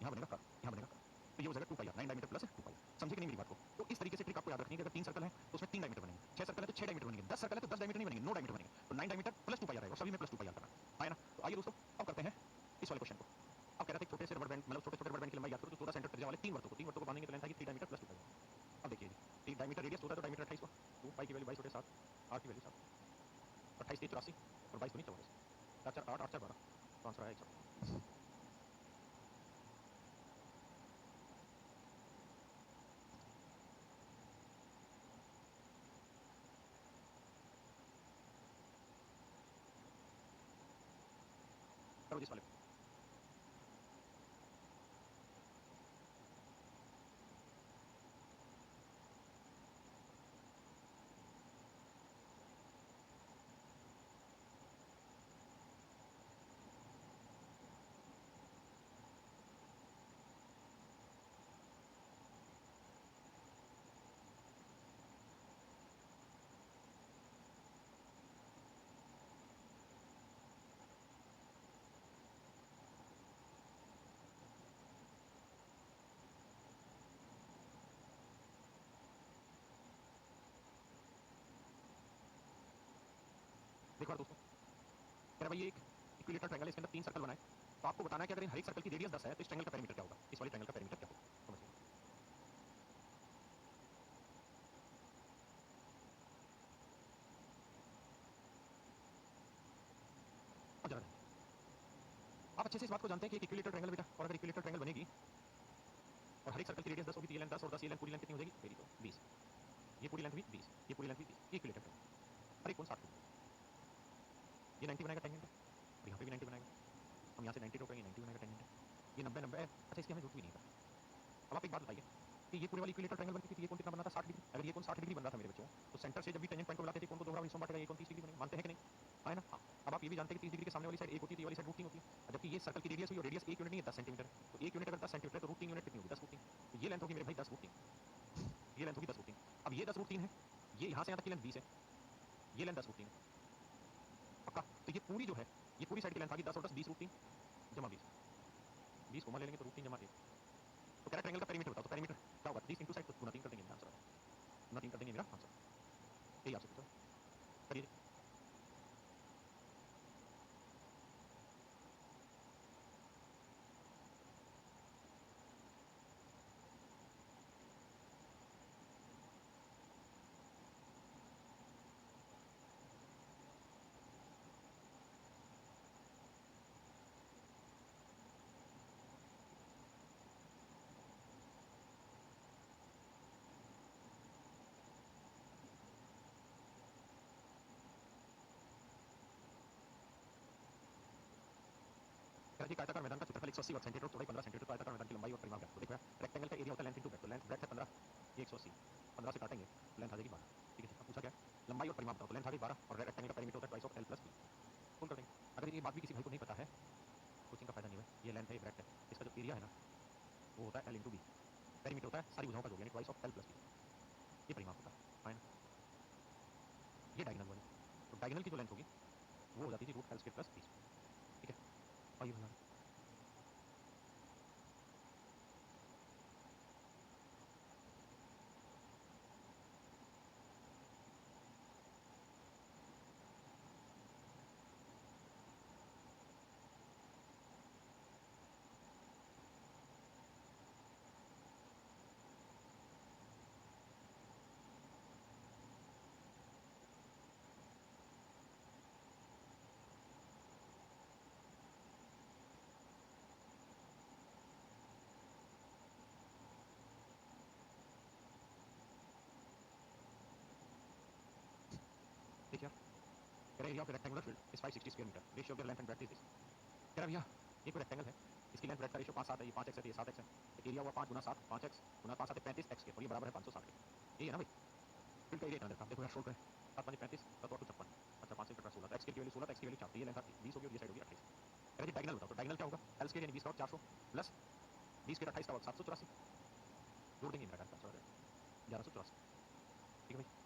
यहाँ बनेगा कर्व, यहाँ बनेगा कर्व, तो ये हो जाएगा 2 pi r, 9 diameter plus 2 pi r. समझे कि नहीं मेरी बात को। तो इस तरीके से ट्रिक आपको याद रखनी है कि अगर 3 सर्कल है तो उसमें 3 डायमीटर बनेंगे, 6 सर्कल है तो 6 डायमीटर बनेंगे, 10 सर्कल है तो 10 डायमीटर नहीं बनेंगे, 9 डायमीटर बनेंगे, तो 9 डायमीटर प्लस 2 पाई आर आएगा, सभी में प्लस 2 पाई आर करना है ना। तो आइए दोस्तों अब करते हैं इस वाले क्वेश्चन को। अब कह रहे थे छोटे से रबर बैंड, मतलब छोटे छोटे रबर बैंड की लंबाई याद करो, तो 14 सेंटर त्रिज्या वाले 3 वर्तों को बांधेंगे तो लेंथ आएगी 3 डायमीटर प्लस 2 पाई आर। अब देखिए जी 3 डायमीटर रेडियस होता है तो डायमीटर 28 हुआ, 2 पाई की वैल्यू 22 7, आर की वैल्यू 7, 28 3 84 और 22 दूनी 44, 4 4 8 8 4 12, तो आंसर आया 100। करो जिस वाले देखो दोस्तों, कह रहा भाई ये एक इक्विलेटरल ट्रायंगल है, इसके अंदर 3 सर्कल बनाए, तो आपको बताना है कि अगर इन हर एक सर्कल की रेडियस 10 है तो इस ट्रायंगल का पेरीमीटर क्या होगा, इस वाले ट्रायंगल का पेरीमीटर क्या होगा, समझिए। और जरा आप अच्छे से इस बात को जानते हैं कि एक इक्विलेटरल ट्रायंगल बेटा, और अगर इक्विलेटरल ट्रायंगल बनेगी और हर एक सर्कल की रेडियस 10 होगी तो ये लेंथ 10 और 10 ये लेंथ, पूरी लेंथ कितनी हो जाएगी मेरी, तो 20, ये पूरी लेंथ हुई 20, ये पूरी लेंथ हुई 20, ये इक्विलेटरल ट्रायंगल। हर एक कोण 60 डिग्री, ये 90 बनाएगा टेंजेंट है, और यहाँ पे भी 90 बनाएगा, हम यहाँ से 90 ड्रॉ करेंगे, 90 बनाएगा टेंजेंट है, ये 90 90 है। अच्छा इसकी हमें जरूरत भी नहीं है। अब आप एक बात बताइए कि ये पूरे वाली इक्विलेटरल ट्रायंगल बनती थी, ये कोण कितना बन रहा था 60 डिग्री। अगर ये कोण 60 डिग्री बन रहा था मेरे बच्चों, तो सेंटर से जब भी टेंजेंट पॉइंट को मिलाते थे कोण को दोहरा हिस्सों में बांटेगा, ये कोण 30 डिग्री बनेगा, मानते हैं कि नहीं, है ना। हाँ। अब आप ये भी जानते हैं कि 30 डिग्री के सामने वाली साइड 1 होती है, तो ये वाली साइड √3 होती है, जबकि ये सर्कल की रेडियस हुई और रेडियस 1 यूनिट नहीं है 10 सेंटीमीटर है, तो 1 यूनिट अगर 10 सेंटीमीटर है तो √3 यूनिट कितनी होगी, 10 √3, तो ये लेंथ होगी मेरे भाई 10 √3, ये लेंथ होगी 10 √3। अब ये 10 √3 है, ये यहाँ से यहाँ तक की लेंथ 20 है, ये लेंथ 10 √3 है, पक्का। तो ये पूरी जो है, ये पूरी साइड की लेंथ आ गई 10 और 10 20 √3 जमा 20, 20 को ले लेंगे तो √3 जमा 1, तो कह रहा ट्रायंगल का पेरीमीटर बताओ, तो पेरीमीटर क्या होगा, 30 इंटू साइड, तो गुना 3 कर देंगे, मेरा आंसर गुना 3 कर देंगे, मेरा आंसर। यही आपसे पूछा, करिए। कि आयताकार मैदान का क्षेत्रफल 180 वर्ग सेंटीमीटर, चौड़ाई 15 सेंटीमीटर, तो आयताकार मैदान की लंबाई और परिमाप ज्ञात करो। देखो रेक्टेंगल का एरिया होता है लेंथ इनटू ब्रेड्थ, तो लेंथ ब्रेड्थ है 15, ये 180, 15 से काटेंगे तो लेंथ आ जाएगी 12, ठीक है। अब पूछा क्या है, लंबाई और परिमाप बताओ, तो लेंथ आ गई 12 और रेक्टेंगल का पेरीमीटर होता है twice of l plus b, solve कर देंगे। अगर ये बात भी किसी भाई को नहीं पता है, कोचिंग का फायदा नहीं है, ये लेंथ है, ये ब्रेड्थ है, इसका जो एरिया है ना वो होता है l इंटू बी, पेरीमीटर होता है सारी भुजाओं का जोड़ यानी twice of l plus B, ये परिमाप होता है ना। ये डायगोनल वाली, तो डायगोनल की जो लेंथ होगी वो हो जाती है √l स्क्वायर प्लस 20, ठीक है। और ये भैया कह रहा area of rectangular field is 560 square metre, ratio of their length and breadth is this. कह रहा भैया ये कोई रेक्टेंगल है, इसकी लेंथ ब्रेड्थ का रेशियो 5 7 है, ये 5x है, ये 7x है, तो एरिया हुआ 5 गुना 7 5x गुना 5 7 35x के, और ये बराबर है 560 के। यही है ना भाई फील्ड का एरिया इतना देखा। देखो यार सोल्व करें, 7 5 35 7 8 56, अच्छा 5 से कटा 16, तो x की वैल्यू 16, x की वैल्यू 4, तो ये लेंथ आपकी 20 होगी और ये साइड होगी 28। कह रहा जी डायगोनल बताओ, तो डायगोनल क्या होगा, l स्क्वायर यानी 20 का 400 प्लस 20 के 28 का 784, जोड़ देंगे मेरा आंसर आ जाएगा 1184। ठीक है भाई।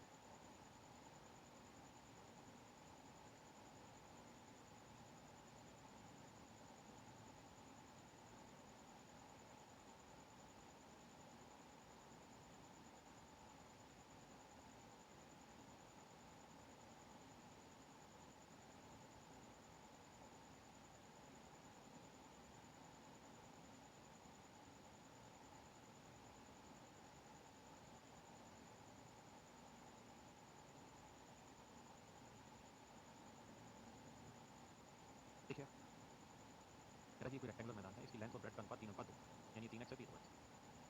देखिए कह रहा जी कोई रेक्टेंगुलर मैदान है, इसकी लेंथ और ब्रेड्थ का अनुपात 3 अनुपात 2, यानी 3x है 3 2x।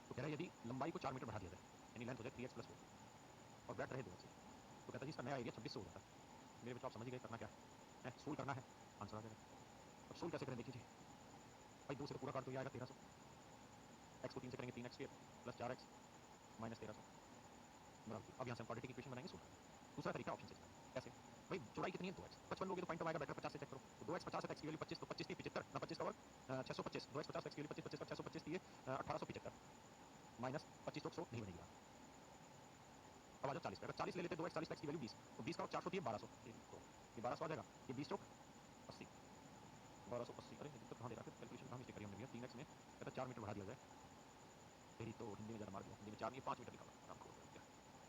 तो कह रहा है यदि लंबाई को 4 मीटर बढ़ा दिया जाए, यानी लेंथ हो जाए 3x + 4 और ब्रेड्थ रहे 2x, तो कहता है जी इसका नया एरिया 2600 हो जाता है। मेरे बच्चों आप समझ ही गए करना क्या है, सोल्व करना है, आंसर आ जाएगा। अब सोल्व कैसे करें देखिए जी, भाई 2 से तो पूरा काट दो, ये आएगा 1300, x को 3 से करेंगे 3x square plus 4x minus 1300 बराबर। अब यहाँ से हम क्वाड्रेटिक इक्वेशन बनाएंगे, सोल्व करेंगे। दूसरा तरीका ऑप्शन से इसका कैसे, भाई चौड़ाई कितनी है 2x, 55 लोगे तो पॉइंट आएगा बेटर, 50 से चेक करो, तो 2x 50 है, x की वैल्यू 25, तो 25 की 75 ना 25 का वर्ग 625, 2x 50 x की वैल्यू 25, 25 का 625 दिए 1875 माइनस 25 तो 100 नहीं बनेगी। अब आ जाओ 40 पे, अगर 40 ले लेते 2x 40 x की वैल्यू 20, तो 20 का 400 दिए 1200, ये 1200 आ जाएगा, ये 20 चौक 80 1280। अरे दिक्कत कहाँ दे रहा है, कैलकुलेशन कहाँ मिस्टेक करी हमने भैया, 3x में कहता 4 मीटर बढ़ा दिया जाए, तेरी तो हिंदी में ज़्यादा मार दिया, हिंदी में 4 नहीं 5 मीटर निकाला, आराम खोल दिया।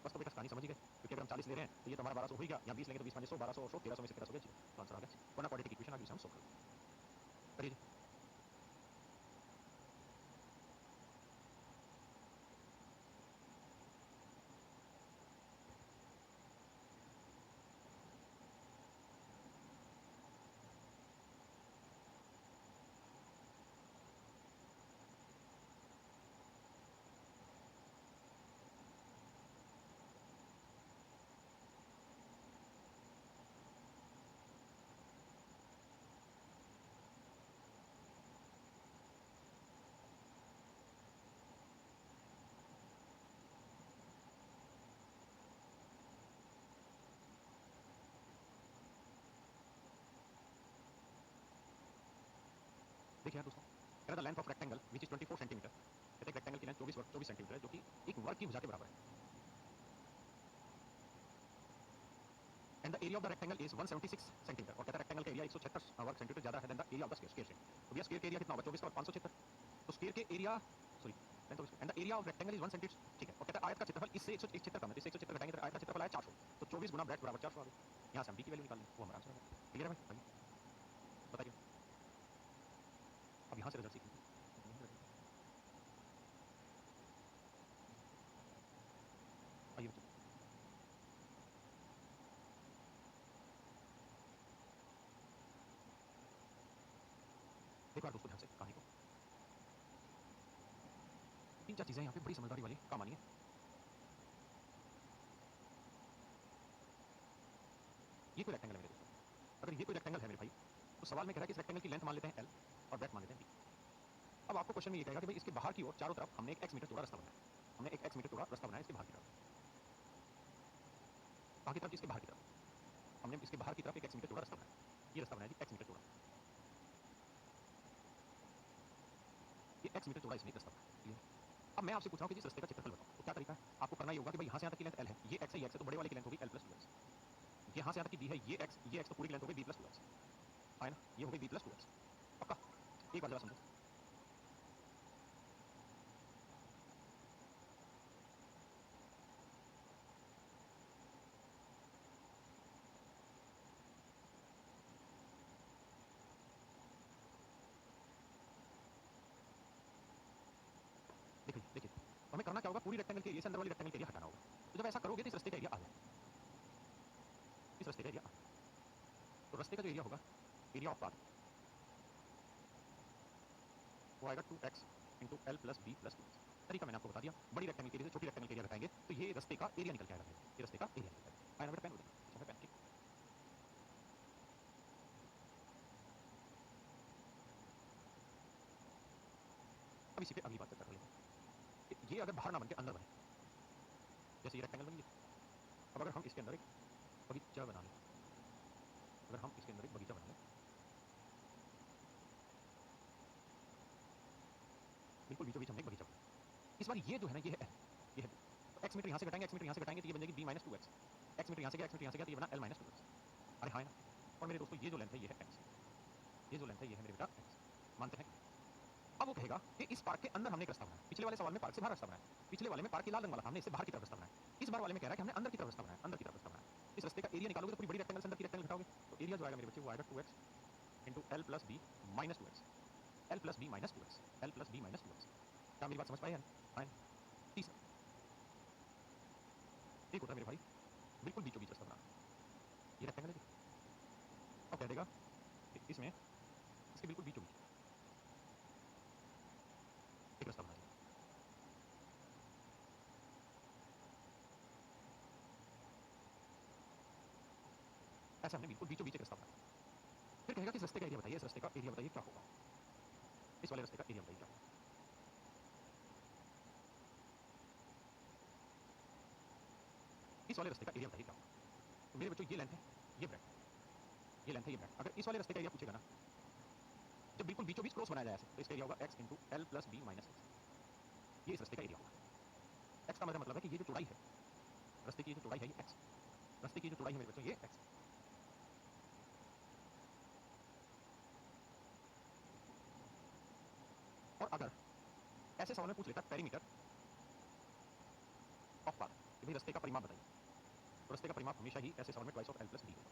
बस तो बेटा कहानी समझ ही गए, क्योंकि अगर हम 40 ले रहे हैं तो ये तो हमारा 1200 हो ही गया, यहाँ 20 लेंगे तो 20 5 100 1200 और 100 1300 में से 1300 गया जीरो, तो आंसर आ गया। वरना क्वाड्रेटिक इक्वेशन आगे से हम सोल्व करिए जी। देखिए यार दोस्तों, कह रहा था length of rectangle which is 24 centimetre, कहते हैं रेक्टेंगल की लेंथ 24 सेंटीमीटर है, जो कि एक वर्ग की भुजा के बराबर है, and the area of the rectangle is 176 centimetre, और कहता है रेक्टेंगल का एरिया 176 वर्ग सेंटीमीटर ज्यादा है than the area of the square से। तो भैया स्क्वायर का एरिया कितना होगा 24 का 576, तो स्क्वायर के area sorry length of and the area of rectangle is 1 centimetre, ठीक है। और कहता है आयत का क्षेत्रफल इससे 176 कम है, तो इससे 176 घटाएंगे तो आयत का क्षेत्रफल आया 400, तो 24 गुना ब्रेड्थ बराबर 400 आ गया। यहाँ से हम डी की वैल्यू निकाल लेंगे, वो हमारा आंसर है। क्लियर है भाई, बताइए। अब यहाँ से रिजल्ट सीखेंगे, आइए बच्चों देखो यार दोस्तों ध्यान से कहानी को, 3 4 चीजें यहाँ पे बड़ी समझदारी वाली काम आनी है। ये कोई रेक्टेंगल है मेरे दोस्तों, अगर ये कोई रेक्टेंगल है मेरे भाई, तो सवाल में कह रहा है कि इस रेक्टेंगल की लेंथ मान लेते हैं l और ब्रेड्थ मान लेते हैं b। अब आपको क्वेश्चन में ये कहेगा कि भाई इसके बाहर की ओर चारों तरफ हमने एक x मीटर चौड़ा रास्ता बनाया, हमने एक x मीटर चौड़ा रास्ता बनाया इसके बाहर की तरफ, कहाँ की तरफ, इसके बाहर की तरफ हमने इसके बाहर की तरफ एक x मीटर चौड़ा रास्ता बनाया, ये रास्ता बनाया जी x मीटर चौड़ा, ये x मीटर चौड़ा इसमें एक रास्ता बनाया। क्लियर। अब मैं आपसे पूछ रहा हूँ कि जिस रास्ते का क्षेत्रफल बताओ, तो क्या तरीका है, आपको करना ये होगा कि भाई यहाँ से यहाँ तक की लेंथ l है, ये x है ये x है, तो बड़े वाले की लेंथ होगी l + 2x, यहाँ से यहाँ तक की b है ये x तो पूरी की लेंथ हो गई b + 2x, है ना, ये हो गई b + 2x। पक्का एक बार जरा समझो, देखिए देखिए तो हमें करना क्या होगा, पूरी रेक्टेंगल के एरिया से अंदर वाली रेक्टेंगल के एरिया हटाना होगा, तो जब ऐसा करोगे तो इस रास्ते का एरिया आ जाएगा, इस रास्ते का एरिया आ जाएगा, तो रास्ते का जो एरिया होगा, एरिया ऑफ पाथ, वो आएगा 2x into l + b + 2x। तरीका मैंने आपको बता दिया, बड़ी रेक्टेंगल के एरिया से छोटी रेक्टेंगल के एरिया घटाएंगे तो ये रास्ते का एरिया निकल के आएगा, ये रास्ते का एरिया निकल के आएगा। पेन हो देना, अच्छा है पेन, ठीक। इसी पे अगली बात चर्चा कर लेते हैं कि ये अगर बाहर ना बन के अंदर बने, जैसे ये रेक्टेंगल बन गया, अब अगर हम इसके अंदर एक बगीचा बना लें, अगर हम इसके अंदर एक बगीचा बना लें, बिल्कुल बीचों बीच हमने एक बगीचा बनाया, इस बार ये जो है ना, ये है L, ये है B, तो x मीटर यहाँ से घटाएंगे, x मीटर यहाँ से घटाएंगे तो ये बन जाएगी b minus 2x, x metre यहाँ से गया, x मीटर यहाँ से गया तो ये बना l माइनस 2x। अरे हाँ है ना। और मेरे दोस्तों ये जो लेंथ है ये है x, ये जो लेंथ है ये है मेरे बेटा x, मानते हैं। अब वो कहेगा कि इस पार्क के अंदर हमने एक रास्ता बनाया, पिछले वाले सवाल में पार्क से बाहर रास्ता बनाया, पिछले वाले में पार्क के लाल रंग वाला था, हमने इससे बाहर की तरफ रास्ता बनाया, इस बार वाले में कह रहा है कि हमने अंदर की तरफ रास्ता बनाया, अंदर की तरफ रास्ता बनाया। इस रास्ते का एरिया निकालोगे तो पूरी बड़ी रेक्टेंगल से अंदर की रेक्टेंगल घटाओगे तो एरिया जो आएगा मेरे बच्चे वो आएगा 2x into L plus B minus 2x, L plus B minus 2x, L plus B minus 2x। क्या मेरी बात समझ पाए यार? फाइन। तीसरा एक होता है मेरे भाई बिल्कुल बीचों बीच रास्ता बनाना, ये रेक्टेंगल है, अब कह देगा कि इसमें इसके बिल्कुल बीचों बीच एक रास्ता बना दिया, ऐसा हमने बिल्कुल बीचों बीच एक रास्ता बनाया। फिर कहेगा कि इस रास्ते का एरिया बताइए, इस रास्ते का एरिया बताइए क्या होगा, इस वाले रास्ते का एरिया बताइए क्या होगा। इस वाले रास्ते का एरिया बताइए क्या होगा। तो मेरे बच्चों ये लेंथ है, ये ब्रेड, ये लेंथ है, ये ब्रेड। अगर इस वाले रास्ते का एरिया पूछेगा ना, जब बिल्कुल बीचों बीच क्रॉस बनाया जाए तो इसका एरिया होगा x into L plus B minus X, ये इस रास्ते का एरिया होगा। x का मतलब है कि ये जो चौड़ाई है रास्ते की, ये जो चौड़ाई है ये x, रास्ते की जो चौड़ाई है मेरे बच्चों ये x। और अगर ऐसे सवाल में पूछ लेता पेरीमीटर ऑफ पाथ कि भाई रास्ते का परिमाप बताइए, तो रास्ते का परिमाप हमेशा ही ऐसे सवाल में twice of L plus B होगा,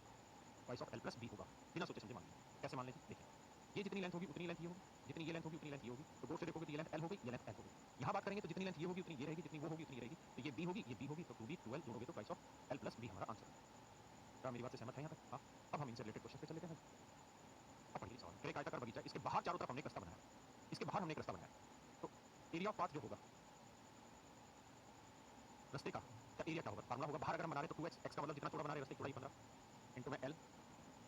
twice of L plus B होगा, बिना सोचे समझे मान लीजिए। कैसे मान लीजिए, देखिए ये जितनी लेंथ होगी उतनी लेंथ ये होगी, जितनी ये लेंथ होगी उतनी लेंथ ये होगी, तो गौर से देखोगे तो ये लेंथ एल हो गई, ये लेंथ एल हो गई। यहाँ बात करेंगे तो जितनी लेंथ ये होगी उतनी ये रहेगी, जितनी वो होगी उतनी ये रहेगी, तो ये बी होगी, ये बी होगी, तो 2b 12 जोड़ोगे तो twice of L plus B हमारा आंसर है। क्या मेरी बात से सहमत है यहाँ तक? हाँ। अब हम इनसे रिलेटेड क्वेश्चन पे चल लेते हैं। अब पढ़िए सवाल, फिर एक आयताकार बगीचा, इसके बाहर चारों तरफ हमने एक रास्ता बनाया, इसके बाहर हमने एक रास्ता बनाया, तो एरिया ऑफ पाथ जो होगा रास्ते का एरिया क्या होगा, फार्मूला होगा बाहर अगर हम बना रहे तो 2x, x का मतलब जितना चौड़ा बना रहे रास्ते की चौड़ाई 15 इंटू में l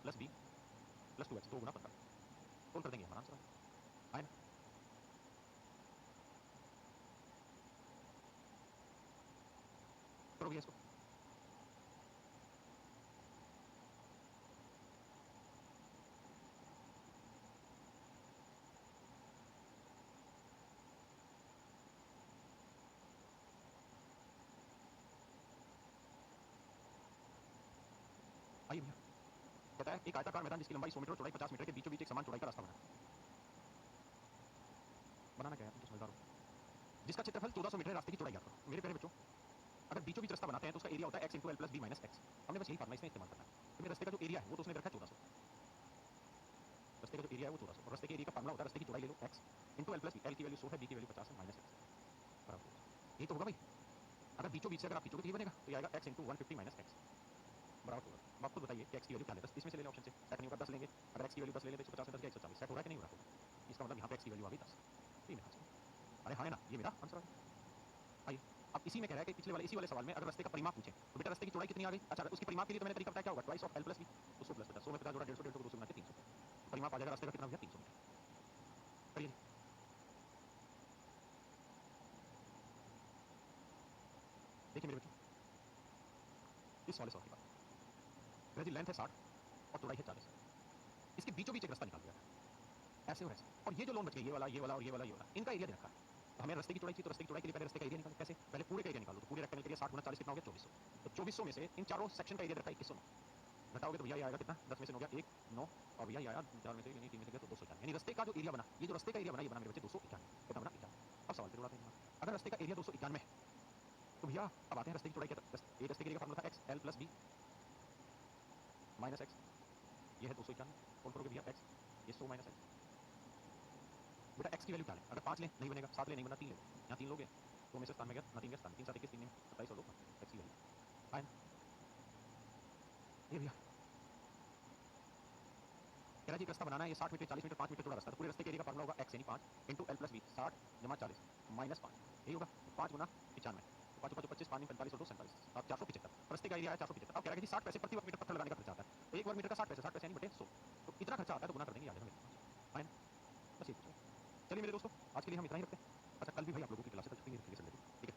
plus b plus 2x, 2 गुना 15, सोल्व कर देंगे हमारा आंसर आए ना। करो भैया इसको। आइए भैया, कहता है एक आयताकार मैदान जिसकी लंबाई 100 मीटर और चौड़ाई 50 मीटर के बीचों बीच एक समान चौड़ाई का रास्ता बनाना क्या है, तुम तो समझदार हो, जिसका क्षेत्रफल 1400 मीटर है, रास्ते की चौड़ाई ज्ञात करो। मेरे प्यारे बच्चों अगर बीचों बीच रास्ता बनाते हैं तो उसका एरिया होता है x into L plus B minus X, हमने बस यही फार्मूला इसमें इस्तेमाल करना है। तो मेरे रास्ते का जो एरिया है वो तो उसने रखा है 1400, रास्ते का जो एरिया है वो 1400, और रास्ते के एरिया का फार्मूला होता है रास्ते की चौड़ाई ले लो x into L plus B, L की वैल्यू 100 है, बी की वैल्यू 50 है, माइनस एक्स बराबर 1400। यही तो होगा भाई, अगर बीचों बीच से अगर आप खींचोगे तो ये बनेगा, तो ये आएगा x इंटू 150 माइनस एक्स बराबर 1400। अब आप खुद बताइए कि x की वैल्यू क्या ले, 10 इसमें से ले लें ऑप्शन से, सेट नहीं होगा 10 लेंगे, अगर x की वैल्यू 10 ले लें तो 150 में 10 गया 140, सेट हो रहा है कि नहीं हो रहा है, इसका मतलब यहाँ पे x की वैल्यू आ गई 10, ये मेरा आंसर है। अरे हाँ है ना, ये मेरा आंसर आ गया। आइए अब इसी में कह रहा है कि पिछले वाले इसी वाले सवाल में अगर रास्ते का परिमाप पूछे तो बेटा रास्ते की चौड़ाई कितनी आ गई, अच्छा उसके परिमाप के लिए तो मैंने तरीका बताया क्या होगा, twice of L plus B, तो 100 प्लस 50, 100 में 50 जोड़ा 150, 150 को 200 गुना के 300, तो परिमाप आ जाएगा रास्ते का कितना भैया 300 मीटर। करिए, देखिए मेरे बच्चों इस वाले सवाल की बात, जी लेंथ है 60 और चौड़ाई है 40, इसके बीचों बीच एक रास्ता निकाल दिया ऐसे और ऐसे, और ये जो लोन बच गए ये वाला ये वाला और ये वाला ये वाला, इनका एरिया दे रखा है। तो हमें रास्ते की चौड़ाई चाहिए, तो रास्ते की चौड़ाई के लिए पहले रास्ते का एरिया निकालो, कैसे, पहले पूरे का एरिया निकालो, तो पूरे रेक्टेंगल के लिए 60 गुना 40 कितना हो गया 2400, तो 2400 में से इन चारों सेक्शन का एरिया रखा है 2109, घटाओगे तो भैया ये आएगा कितना, 10 में से हो गया 1 9, और भैया ये आया 4 में से यानी 3 में से गया तो 291, यानी रास्ते का जो एरिया बना, ये जो रास्ते का एरिया बना ये बना मेरे बच्चे 291, कितना बना 91। अब सवाल पे जोड़ाते हैं, अगर रास्ते का एरिया 291 है तो भैया अब आते हैं रास्ते की चौड़ाई के, एक रास्ते के एरिया का फार्मूला था x l plus B minus X, ये है 291, कौन करोगे भैया x, ये 100 माइनस एक्स, बेटा x की वैल्यू क्या लें, अगर 5 लें नहीं बनेगा, 7 लें नहीं बना, 3 ले लो, यहाँ 3 लोगे तो में से स्थान में गया ना, 3 गया स्थान, 3 7 21 3 में 27 और 2 x की वैल्यू आए ना। ये भैया कह रहा जी एक रास्ता बनाना है, ये 60 मीटर 40 मीटर 5 मीटर चौड़ा रास्ता, तो पूरे रास्ते के एरिया का फार्मूला होगा x यानी 5 इंटू एल प्लस बी, 60 जमा 40 माइनस 5, यही होगा 5 गुना 95, 5 5 25 5 45 और 2 47, अब 475, रास्ते का एरिया है 475। अब कह रहा है कि 60 पैसे प्रति वर्ग मीटर पत्थर लगाने का खर्चा आता है, तो एक वर्ग मीटर का 60 पैसे, 60 पैसे यानी बटे 100, तो इतना खर्चा आता है तो गुना कर देंगे, आ जाएगा मेरे पास, है ना, बस ये पूछा। चलिए मेरे दोस्तों आज के लिए हम इतना ही रखते हैं। अच्छा, कल भी भाई आप लोगों की क्लासेस चल चुकी हैं, ठीक है संडे को, ठीक है?